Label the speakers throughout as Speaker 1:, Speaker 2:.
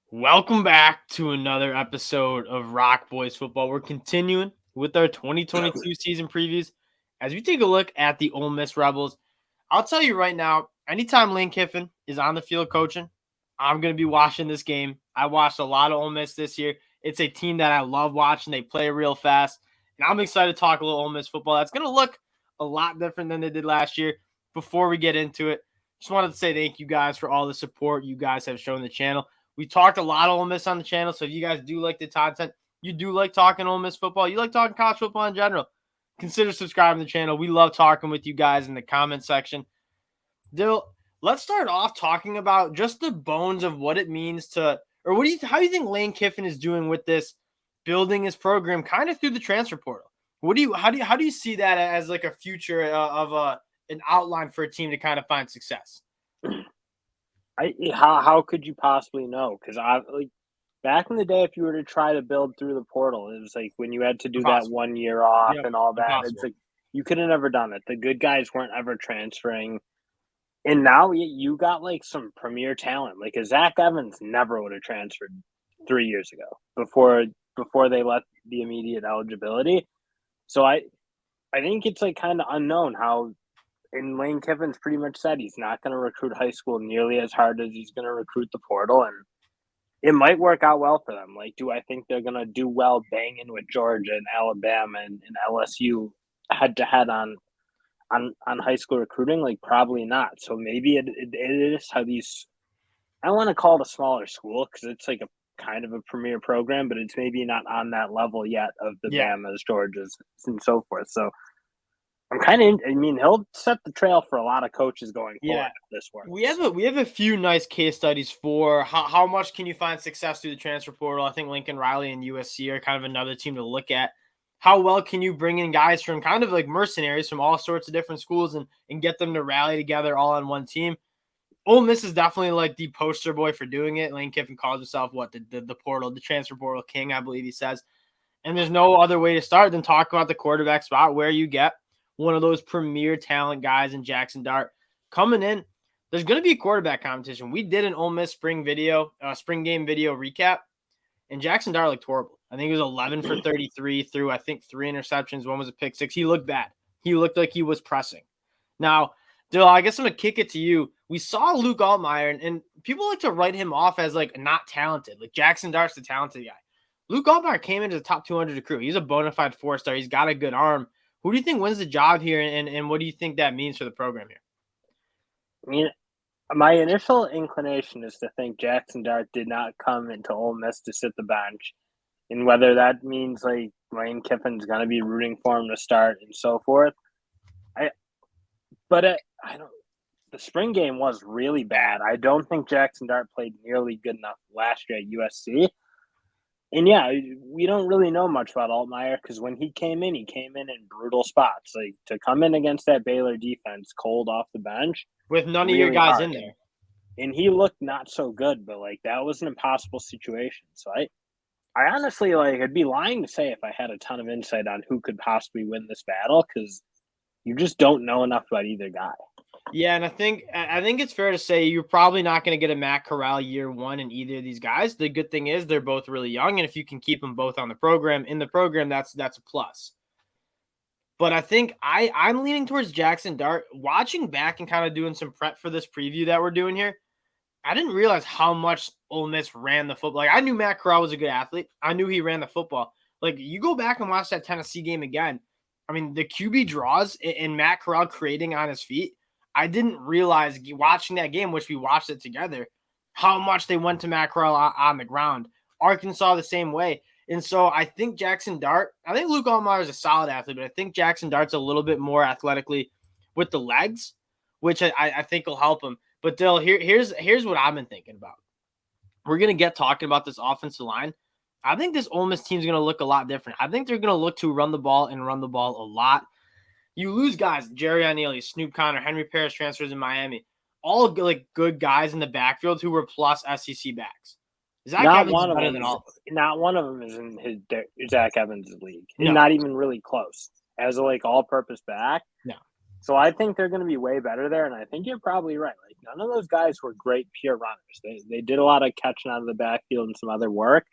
Speaker 1: Welcome back to another episode of ROC Boys Football. We're continuing with our 2022 season previews as we take a look at the Ole Miss Rebels. I'll tell you right now, anytime Lane Kiffin is on the field coaching, I'm going to be watching this game. I watched a lot of Ole Miss this year. It's a team that I love watching. They play real fast, and I'm excited to talk a little Ole Miss football. That's going to look a lot different than they did last year. Before we get into it, just wanted to say thank you guys for all the support you guys have shown the channel. We talked a lot of Ole Miss on the channel, so if you guys do like the content, you do like talking Ole Miss football, you like talking college football in general, consider subscribing to the channel. We love talking with you guys in the comment section. Dill, let's start off talking about just the bones of what it means to, or how do you think Lane Kiffin is doing with this, building his program kind of through the transfer portal? How do you see that as like a future of an outline for a team to kind of find success?
Speaker 2: How could you possibly know? Because back in the day, if you were to try to build through the portal, it was like when you had to do
Speaker 1: Impossible.
Speaker 2: that 1 year off
Speaker 1: Yep,
Speaker 2: and all that.
Speaker 1: impossible.
Speaker 2: It's like you could have never done it. The good guys weren't ever transferring, and now you got like some premier talent. Like a Zach Evans never would have transferred 3 years ago before they let the immediate eligibility. So I think it's like kind of unknown how. And Lane Kiffin's pretty much said he's not going to recruit high school nearly as hard as he's going to recruit the portal, and it might work out well for them. Like, do I think they're going to do well banging with Georgia and Alabama and LSU head to head on high school recruiting? Like, probably not. So maybe it is how these. I want to call it a smaller school because it's like a kind of a premier program, but it's maybe not on that level yet of the Bamas, Georgias, and so forth. So I'm kind of. I mean, he'll set the trail for a lot of coaches going forward. If this works.
Speaker 1: We have a few nice case studies for how much can you find success through the transfer portal. I think Lincoln Riley and USC are kind of another team to look at. How well can you bring in guys from kind of like mercenaries from all sorts of different schools and get them to rally together all on one team? Ole Miss is definitely like the poster boy for doing it. Lane Kiffin calls himself the portal, the transfer portal king, I believe he says. And there's no other way to start than talk about the quarterback spot where you get one of those premier talent guys in Jaxson Dart coming in. There's going to be a quarterback competition. We did an Ole Miss spring game video recap, and Jaxson Dart looked horrible. I think he was 11 for 33 through, I think, 3 interceptions. One was a pick six. He looked bad. He looked like he was pressing. Now, Dill, I guess I'm going to kick it to you. We saw Luke Altmaier, and people like to write him off as like not talented. Like Jaxson Dart's the talented guy. Luke Altmaier came into the top 200 recruit. He's a bona fide 4-star. He's got a good arm. Who do you think wins the job here, and what do you think that means for the program here?
Speaker 2: I mean, my initial inclination is to think Jaxson Dart did not come into Ole Miss to sit the bench, and whether that means like Lane Kiffin's going to be rooting for him to start and so forth. I don't. The spring game was really bad. I don't think Jaxson Dart played nearly good enough last year at USC. And yeah, we don't really know much about Altmaier because when he came in brutal spots. Like to come in against that Baylor defense cold off the bench
Speaker 1: with none of your guys in there.
Speaker 2: And he looked not so good, but like that was an impossible situation. So I honestly like I'd be lying to say if I had a ton of insight on who could possibly win this battle because you just don't know enough about either guy.
Speaker 1: Yeah, and I think it's fair to say you're probably not going to get a Matt Corral year one in either of these guys. The good thing is they're both really young, and if you can keep them both on the program, that's a plus. But I think I'm leaning towards Jaxson Dart. Watching back and kind of doing some prep for this preview that we're doing here, I didn't realize how much Ole Miss ran the football. Like I knew Matt Corral was a good athlete. I knew he ran the football. Like you go back and watch that Tennessee game again. I mean, the QB draws and Matt Corral creating on his feet. I didn't realize watching that game, which we watched it together, how much they went to Matt Corral on the ground. Arkansas the same way. And so I think Jaxson Dart, I think Luke Altmaier is a solid athlete, but I think Jaxson Dart's a little bit more athletically with the legs, which I think will help him. But Dill, here's what I've been thinking about. We're going to get talking about this offensive line. I think this Ole Miss team is going to look a lot different. I think they're going to look to run the ball a lot. You lose guys, Jerry O'Neal, Snoop Connor, Henry Parrish transfers in Miami, all like good guys in the backfield who were plus SEC backs. Zach Evans is better than all.
Speaker 2: Not one of them is in Zach Evans' league. No. Not even really close. As a like all-purpose back.
Speaker 1: No.
Speaker 2: So I think they're going to be way better there, and I think you're probably right. Like none of those guys were great pure runners. They did a lot of catching out of the backfield and some other work.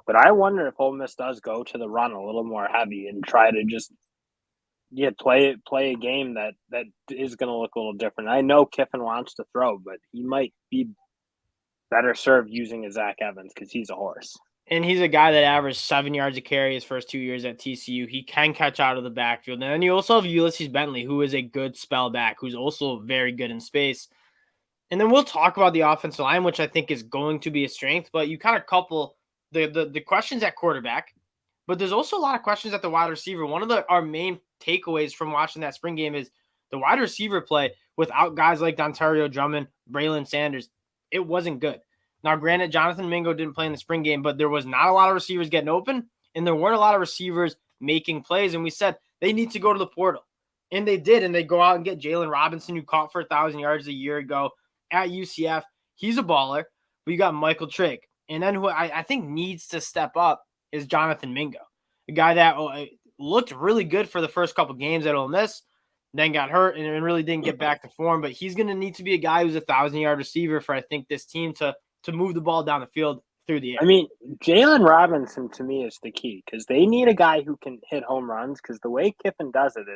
Speaker 2: But I wonder if Ole Miss does go to the run a little more heavy and try to just play a game that is going to look a little different. I know Kiffin wants to throw, but he might be better served using a Zach Evans because he's a horse.
Speaker 1: And he's a guy that averaged 7 yards a carry his first 2 years at TCU. He can catch out of the backfield. And then you also have Ulysses Bentley, who is a good spell back, who's also very good in space. And then we'll talk about the offensive line, which I think is going to be a strength. But you kind of couple the questions at quarterback, but there's also a lot of questions at the wide receiver. One of our main takeaways from watching that spring game is the wide receiver play without guys like Dontario Drummond, Braylon Sanders. It wasn't good. Now, granted, Jonathan Mingo didn't play in the spring game, but there was not a lot of receivers getting open, and there weren't a lot of receivers making plays. And we said they need to go to the portal. And they did, and they go out and get Jalen Robinson, who caught for 1,000 yards a year ago at UCF. He's a baller. But you got Michael Trigg. And then who I think needs to step up is Jonathan Mingo, a guy that looked really good for the first couple games at Ole Miss, then got hurt and really didn't get back to form. But he's going to need to be a guy who's a 1,000-yard receiver for, I think, this team to move the ball down the field through the air.
Speaker 2: I mean, Jalen Robinson to me is the key because they need a guy who can hit home runs because the way Kiffin does it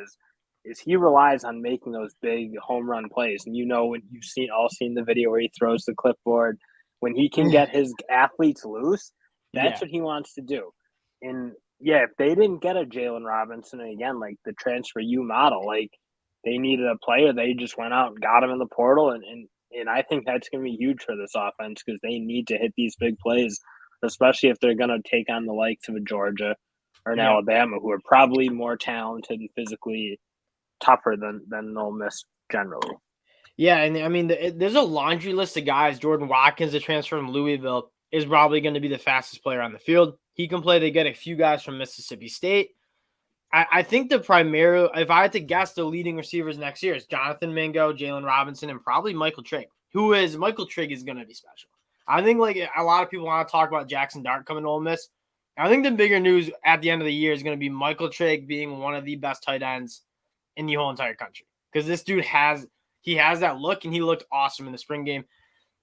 Speaker 2: is he relies on making those big home run plays. And when you've seen the video where he throws the clipboard, when he can get his athletes loose, that's what he wants to do. And if they didn't get a Jalen Robinson, and again, like the transfer U model, like they needed a player, they just went out and got him in the portal and I think that's going to be huge for this offense because they need to hit these big plays, especially if they're going to take on the likes of a Georgia or an Alabama, who are probably more talented and physically tougher than Ole Miss generally.
Speaker 1: Yeah, and I mean, there's a laundry list of guys. Jordan Watkins, the transfer from Louisville, is probably going to be the fastest player on the field. He can play. They get a few guys from Mississippi State. I think the primary, if I had to guess, the leading receivers next year is Jonathan Mingo, Jalen Robinson, and probably Michael Trigg. Michael Trigg is going to be special. I think like a lot of people want to talk about Jaxson Dart coming to Ole Miss. I think the bigger news at the end of the year is going to be Michael Trigg being one of the best tight ends in the whole entire country because this dude has that look and he looked awesome in the spring game.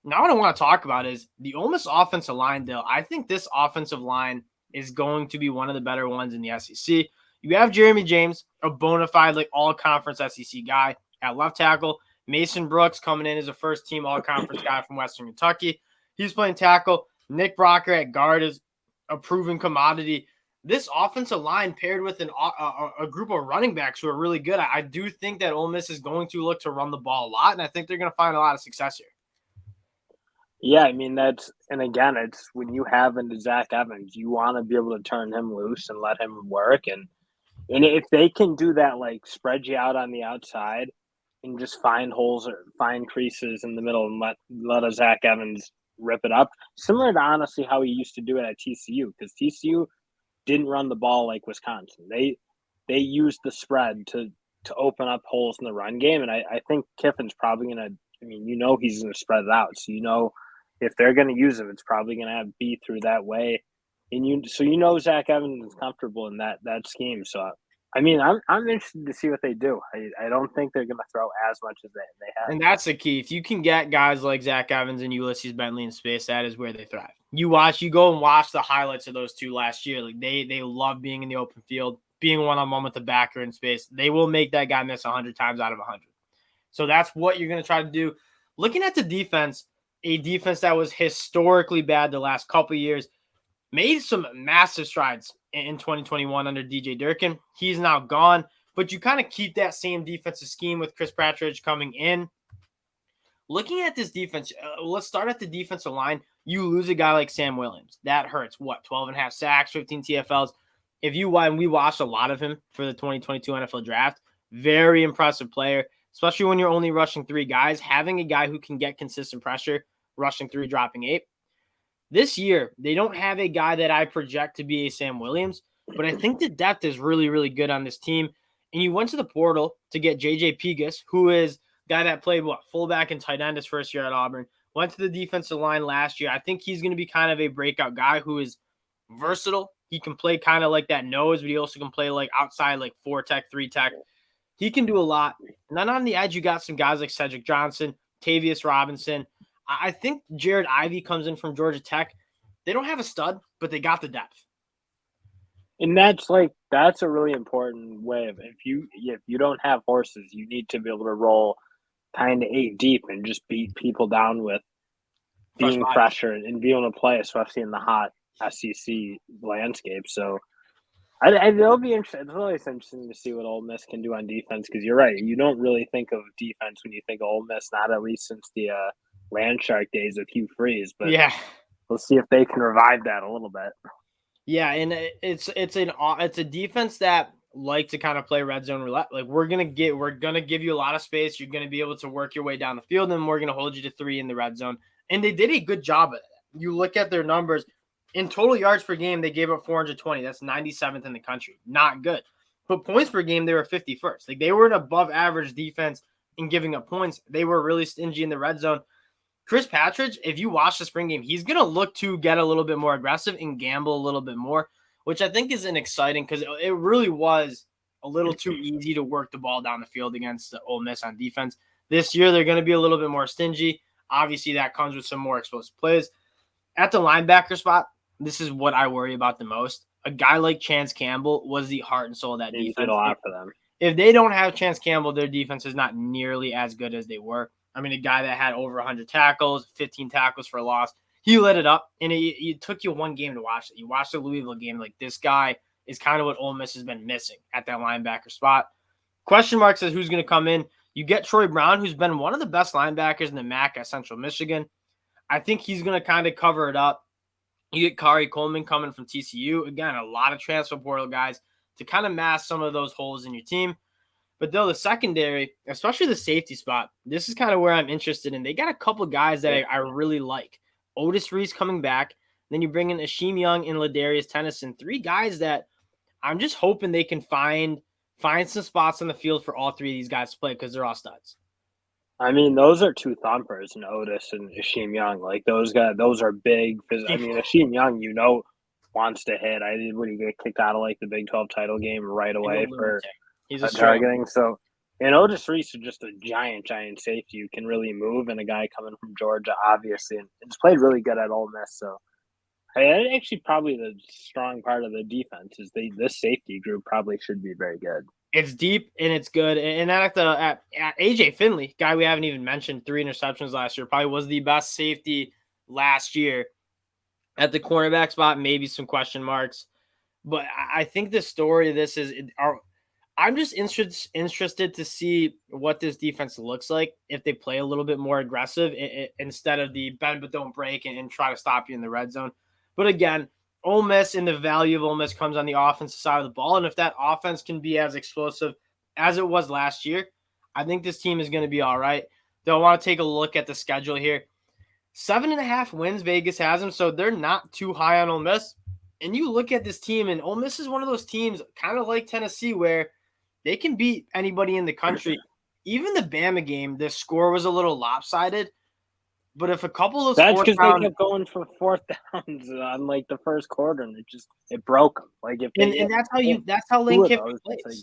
Speaker 1: Now what I want to talk about is the Ole Miss offensive line, Dale. I think this offensive line is going to be one of the better ones in the SEC. You have Jeremy James, a bona fide like all-conference SEC guy at left tackle. Mason Brooks coming in as a first-team all-conference guy from Western Kentucky. He's playing tackle. Nick Brocker at guard is a proven commodity. This offensive line paired with a group of running backs who are really good. I do think that Ole Miss is going to look to run the ball a lot, and I think they're going to find a lot of success here.
Speaker 2: Yeah, I mean, it's when you have into Zach Evans, you want to be able to turn him loose and let him work. And if they can do that, like spread you out on the outside and just find holes or find creases in the middle and let a Zach Evans rip it up, similar to honestly how he used to do it at TCU, because TCU didn't run the ball like Wisconsin. They used the spread to open up holes in the run game, and I think Kiffin's probably going to. I mean, he's going to spread it out, so if they're going to use him, it's probably going to have B through that way. And Zach Evans is comfortable in that scheme. So, I mean, I'm interested to see what they do. I don't think they're going to throw as much as they have.
Speaker 1: And that's the key. If you can get guys like Zach Evans and Ulysses Bentley in space, that is where they thrive. You go and watch the highlights of those two last year. Like they love being in the open field, being one-on-one with the backer in space. They will make that guy miss 100 times out of 100. So that's what you're going to try to do. Looking at the defense, a defense that was historically bad the last couple of years, made some massive strides in 2021 under DJ Durkin. He's now gone, but you kind of keep that same defensive scheme with Chris Patridge coming in. Looking at this defense, let's start at the defensive line. You lose a guy like Sam Williams. That hurts. 12 and a half sacks, 15 TFLs. We watched a lot of him for the 2022 NFL draft. Very impressive player, especially when you're only rushing 3 guys. Having a guy who can get consistent pressure, rushing 3, dropping 8. This year, they don't have a guy that I project to be a Sam Williams, but I think the depth is really, really good on this team. And you went to the portal to get J.J. Pegas, who is a guy that played, fullback and tight end his first year at Auburn. Went to the defensive line last year. I think he's going to be kind of a breakout guy who is versatile. He can play kind of like that nose, but he also can play like outside, like 4 tech, 3 tech. He can do a lot. And then on the edge, you got some guys like Cedric Johnson, Tavius Robinson. I think Jared Ivey comes in from Georgia Tech. They don't have a stud, but they got the depth.
Speaker 2: And that's a really important way of if you don't have horses, you need to be able to roll kind of 8 deep and just beat people down with being fresher and be able to play, especially in the hot SEC landscape. So it'll be interesting. It's always interesting to see what Ole Miss can do on defense because you're right. You don't really think of defense when you think of Ole Miss, not at least since the Land Shark days of Hugh Freeze. But
Speaker 1: yeah,
Speaker 2: we'll see if they can revive that a little bit.
Speaker 1: Yeah, and it's a defense that like to kind of play red zone roulette. Like we're gonna give you a lot of space. You're gonna be able to work your way down the field, and we're gonna hold you to 3 in the red zone. And they did a good job of that. You look at their numbers in total yards per game, they gave up 420. That's 97th in the country. Not good. But points per game, they were 51st. Like they were an above average defense in giving up points. They were really stingy in the red zone. Chris Patridge, if you watch the spring game, he's going to look to get a little bit more aggressive and gamble a little bit more, which I think is an exciting because it really was a little too easy to work the ball down the field against the Ole Miss on defense. This year, they're going to be a little bit more stingy. Obviously, that comes with some more explosive plays. At the linebacker spot, this is what I worry about the most. A guy like Chance Campbell was the heart and soul of that defense.
Speaker 2: Did a lot for them.
Speaker 1: If they don't have Chance Campbell, their defense is not nearly as good as they were. I mean, a guy that had over 100 tackles, 15 tackles for a loss, he lit it up, and it took you one game to watch it. You watched the Louisville game. Like, this guy is kind of what Ole Miss has been missing at that linebacker spot. Question mark says who's going to come in. You get Troy Brown, who's been one of the best linebackers in the MAC at Central Michigan. I think he's going to kind of cover it up. You get Kari Coleman coming from TCU. Again, a lot of transfer portal guys to kind of mask some of those holes in your team. But though the secondary, especially the safety spot, this is kind of where I'm interested in. They got a couple of guys that I really like. Otis Reese coming back. Then you bring in Akeem Young and Ladarius Tennyson. 3 guys that I'm just hoping they can find some spots on the field for all 3 of these guys to play because they're all studs.
Speaker 2: I mean, those are 2 thumpers in Otis and Akeem Young. Like those guys, those are big. I mean, Akeem Young, wants to hit. I did when he get kicked out of like the Big 12 title game right away for.
Speaker 1: He's a
Speaker 2: targeting. So, and Otis Reese is just a giant safety who can really move, and a guy coming from Georgia, obviously, and it's played really good at Ole Miss. So, hey, actually, probably the strong part of the defense is this safety group probably should be very good.
Speaker 1: It's deep and it's good. And at AJ Finley, guy we haven't even mentioned, 3 interceptions last year, probably was the best safety last year. At the cornerback spot, maybe some question marks, but I think the story of this is I'm just interested to see what this defense looks like if they play a little bit more aggressive instead of the bend but don't break and try to stop you in the red zone. But again, Ole Miss and the value of Ole Miss comes on the offensive side of the ball. And if that offense can be as explosive as it was last year, I think this team is going to be all right. Though I want to take a look at the schedule here. 7.5 wins Vegas has them, so they're not too high on Ole Miss. And you look at this team, and Ole Miss is one of those teams kind of like Tennessee where they can beat anybody in the country. Even the Bama game, the score was a little lopsided. But if a couple of those
Speaker 2: that's because they kept going for 4th downs on like the first quarter, and it broke them. Like
Speaker 1: and that's how Lane Kiffin plays. Like,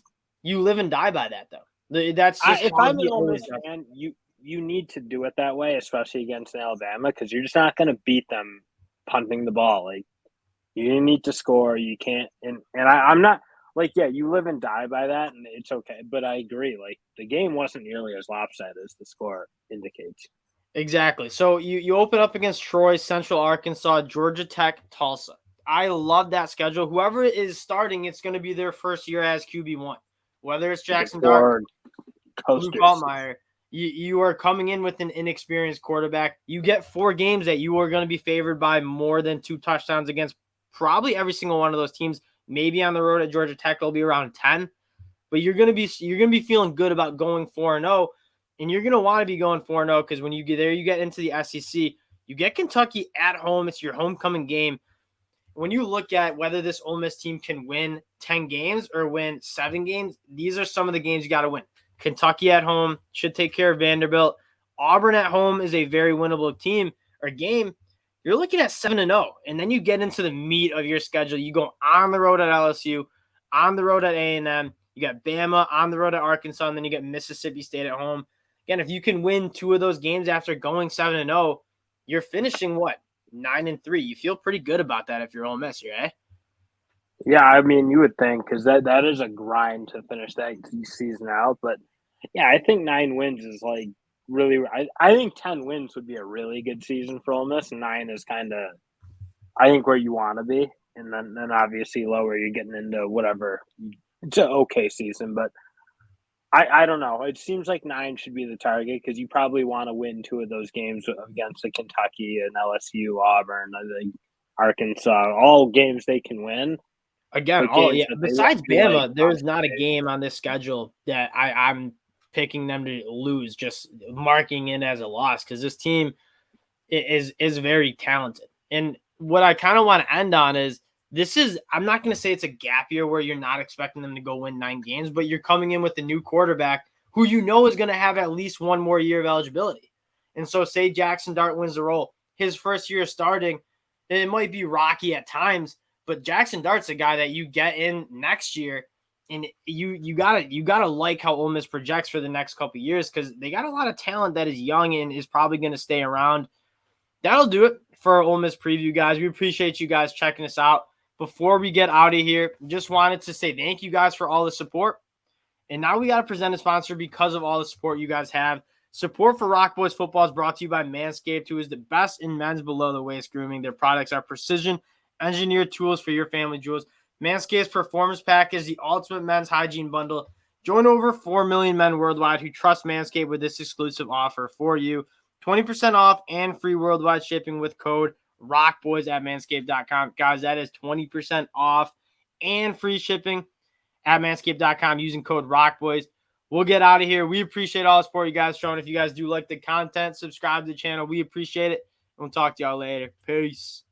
Speaker 1: you live and die by that, though. That's just
Speaker 2: if I'm an Ole Miss fan, you need to do it that way, especially against Alabama, because you're just not going to beat them punting the ball. Like you need to score. You can't, and I'm not. Like, yeah, you live and die by that, and it's okay. But I agree. Like, the game wasn't nearly as lopsided as the score indicates.
Speaker 1: Exactly. So you open up against Troy, Central Arkansas, Georgia Tech, Tulsa. I love that schedule. Whoever is starting, it's going to be their first year as QB1. Whether it's Jaxson Dart, Luke Altmaier, you are coming in with an inexperienced quarterback. You get 4 games that you are going to be favored by more than 2 touchdowns against probably every single one of those teams. Maybe on the road at Georgia Tech, it'll be around 10. But you're gonna be feeling good about going 4-0, and you're gonna want to be going 4-0 because when you get there, you get into the SEC. You get Kentucky at home. It's your homecoming game. When you look at whether this Ole Miss team can win 10 games or win 7 games, these are some of the games you got to win. Kentucky at home should take care of Vanderbilt. Auburn at home is a very winnable team or game. You're looking at 7-0, and then you get into the meat of your schedule. You go on the road at LSU, on the road at A&M. You got Bama on the road at Arkansas, and then you get Mississippi State at home. Again, if you can win 2 of those games after going 7-0, you're finishing what? 9-3. You feel pretty good about that if you're Ole Miss, right?
Speaker 2: Yeah, I mean, you would think because that is a grind to finish that season out. But yeah, I think 9 wins is like really. I think 10 wins would be a really good season for Ole Miss, and 9 is kind of, I think, where you want to be. And then obviously lower, you're getting into whatever. It's an okay season, but I don't know. It seems like 9 should be the target because you probably want to win 2 of those games against the Kentucky and LSU, Auburn, I think Arkansas, all games they can win.
Speaker 1: Again, besides Bama, there's not a game on this schedule that I'm picking them to lose, just marking in as a loss, because this team is very talented. And what I kind of want to end on is I'm not going to say it's a gap year where you're not expecting them to go win 9 games, but you're coming in with a new quarterback who you know is going to have at least one more year of eligibility. And so say Jaxson Dart wins the role. His first year starting, it might be rocky at times, but Jaxson Dart's a guy that you get in next year, and you gotta like how Ole Miss projects for the next couple of years, because they got a lot of talent that is young and is probably going to stay around. That'll do it for our Ole Miss preview, guys. We appreciate you guys checking us out. Before we get out of here, just wanted to say thank you guys for all the support. And now we got to present a sponsor because of all the support you guys have. Support for ROC Boys Football is brought to you by Manscaped, who is the best in men's below-the-waist grooming. Their products are precision-engineered tools for your family jewels. Manscaped's Performance Pack is the ultimate men's hygiene bundle. Join over 4 million men worldwide who trust Manscaped with this exclusive offer for you. 20% off and free worldwide shipping with code ROCBOYS at manscaped.com. Guys, that is 20% off and free shipping at manscaped.com using code ROCBOYS. We'll get out of here. We appreciate all the support you guys showing. If you guys do like the content, subscribe to the channel. We appreciate it. We'll talk to y'all later. Peace.